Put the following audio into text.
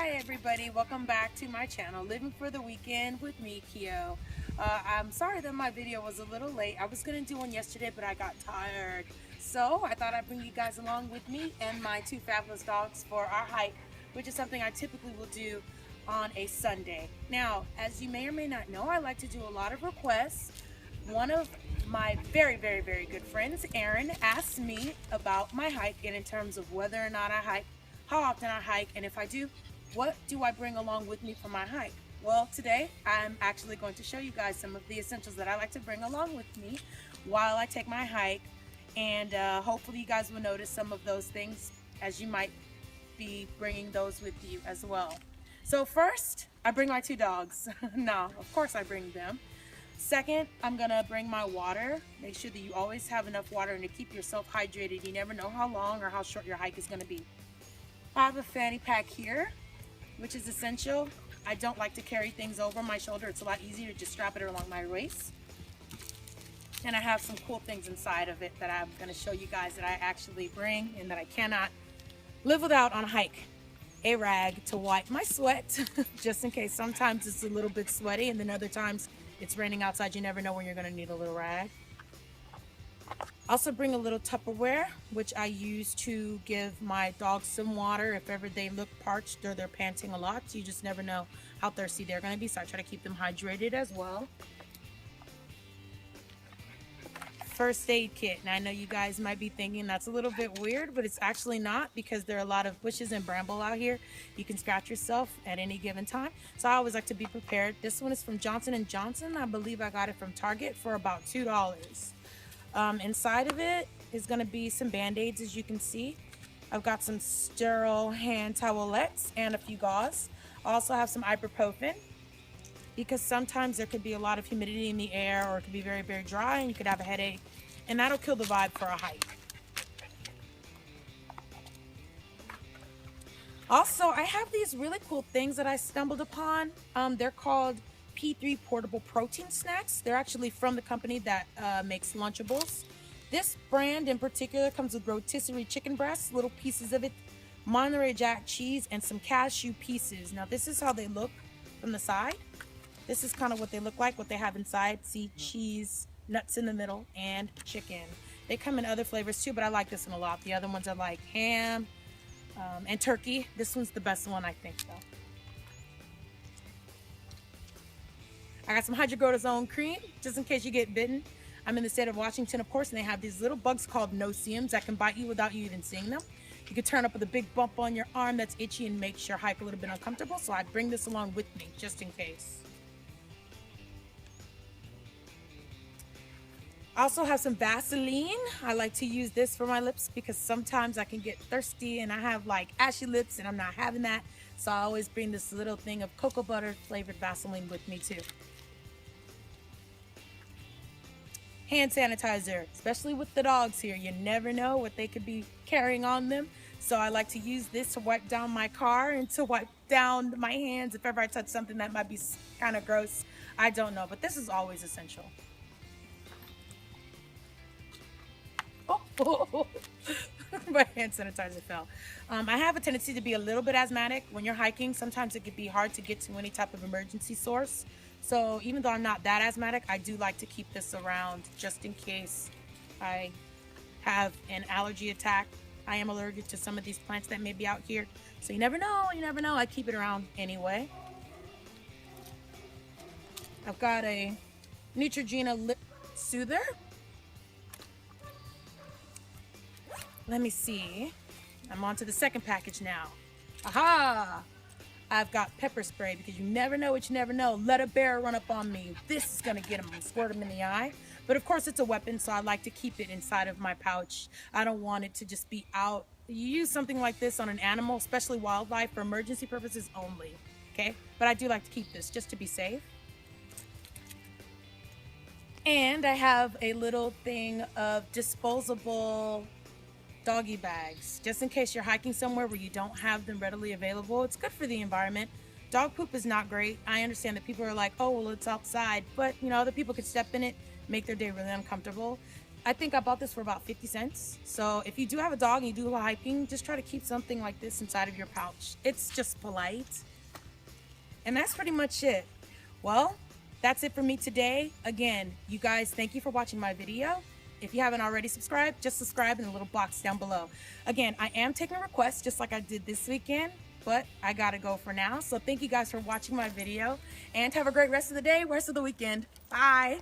Hi everybody, welcome back to my channel, Living for the Weekend with me, Kyo. I'm sorry that my video was a little late. I was going to do one yesterday, but I got tired. So I thought I'd bring you guys along with me and my two fabulous dogs for our hike, which is something I typically will do on a Sunday. Now, as you may or may not know, I like to do a lot of requests. One of my very good friends, Erin, asked me about my hike and in terms of whether or not I hike, how often I hike, and if I do, what do I bring along with me for my hike? Well, today I'm actually going to show you guys some of the essentials that I like to bring along with me while I take my hike, and hopefully you guys will notice some of those things as you might be bringing those with you as well. So first, I bring my two dogs. No, of course I bring them. Second, I'm gonna bring my water. Make sure that you always have enough water and to keep yourself hydrated. You never know how long or how short your hike is gonna be. I have a fanny pack here, which is essential. I don't like to carry things over my shoulder. It's a lot easier to just strap it along my waist. And I have some cool things inside of it that I'm gonna show you guys that I actually bring and that I cannot live without on a hike. A rag to wipe my sweat, just in case. Sometimes it's a little bit sweaty and then other times it's raining outside. You never know when you're gonna need a little rag. Also bring a little Tupperware, which I use to give my dogs some water if ever they look parched or they're panting a lot. So you just never know how thirsty they're gonna be. So I try to keep them hydrated as well. First aid kit. And I know you guys might be thinking that's a little bit weird, but it's actually not, because there are a lot of bushes and bramble out here. You can scratch yourself at any given time. So I always like to be prepared. This one is from Johnson & Johnson. I believe I got it from Target for about $2. Inside of it is going to be some band-aids, as you can see. I've got some sterile hand towelettes and a few gauze. I also have some ibuprofen, because sometimes there could be a lot of humidity in the air, or it could be very dry and you could have a headache, and that'll kill the vibe for a hike. Also, I have these really cool things that I stumbled upon. They're called P3 portable protein snacks. They're actually from the company that makes Lunchables. This brand in particular comes with rotisserie chicken breasts, little pieces of it, Monterey Jack cheese, and some cashew pieces. Now this is how they look from the side. This is kind of what they look like, what they have inside. See, cheese, nuts in the middle, and chicken. They come in other flavors too, but I like this one a lot. The other ones are like ham and turkey. This one's the best one, I think, though. I got some hydrocortisone cream, just in case you get bitten. I'm in the state of Washington, of course, and they have these little bugs called no-see-ums that can bite you without you even seeing them. You could turn up with a big bump on your arm that's itchy and makes your hike a little bit uncomfortable, so I bring this along with me, just in case. I also have some Vaseline. I like to use this for my lips because sometimes I can get thirsty and I have like ashy lips and I'm not having that. So I always bring this little thing of cocoa butter flavored Vaseline with me too. Hand sanitizer, especially with the dogs here. You never know what they could be carrying on them. So I like to use this to wipe down my car and to wipe down my hands if ever I touch something that might be kind of gross. I don't know, but this is always essential. My hand sanitizer fell. I have a tendency to be a little bit asthmatic. When you're hiking, sometimes it could be hard to get to any type of emergency source. So even though I'm not that asthmatic, I do like to keep this around just in case I have an allergy attack. I am allergic to some of these plants that may be out here. So you never know, I keep it around anyway. I've got a Neutrogena lip soother. Let me see. I'm on to the second package now. Aha! I've got pepper spray because you never know what you never know. Let a bear run up on me. This is gonna get him and squirt him in the eye. But of course it's a weapon, so I like to keep it inside of my pouch. I don't want it to just be out. You use something like this on an animal, especially wildlife, for emergency purposes only, okay? But I do like to keep this just to be safe. And I have a little thing of disposable doggy bags, just in case you're hiking somewhere where you don't have them readily available. It's good for the environment. Dog poop is not great. I understand that people are like, oh, well, it's outside, but other people could step in it, make their day really uncomfortable. I think I bought this for about 50 cents. So if you do have a dog and you do go hiking, just try to keep something like this inside of your pouch. It's just polite. And that's pretty much it. Well, that's it for me today. Again, you guys, thank you for watching my video. If you haven't already subscribed, just subscribe in the little box down below. Again, I am taking requests just like I did this weekend, but I gotta go for now. So thank you guys for watching my video and have a great rest of the day, rest of the weekend. Bye.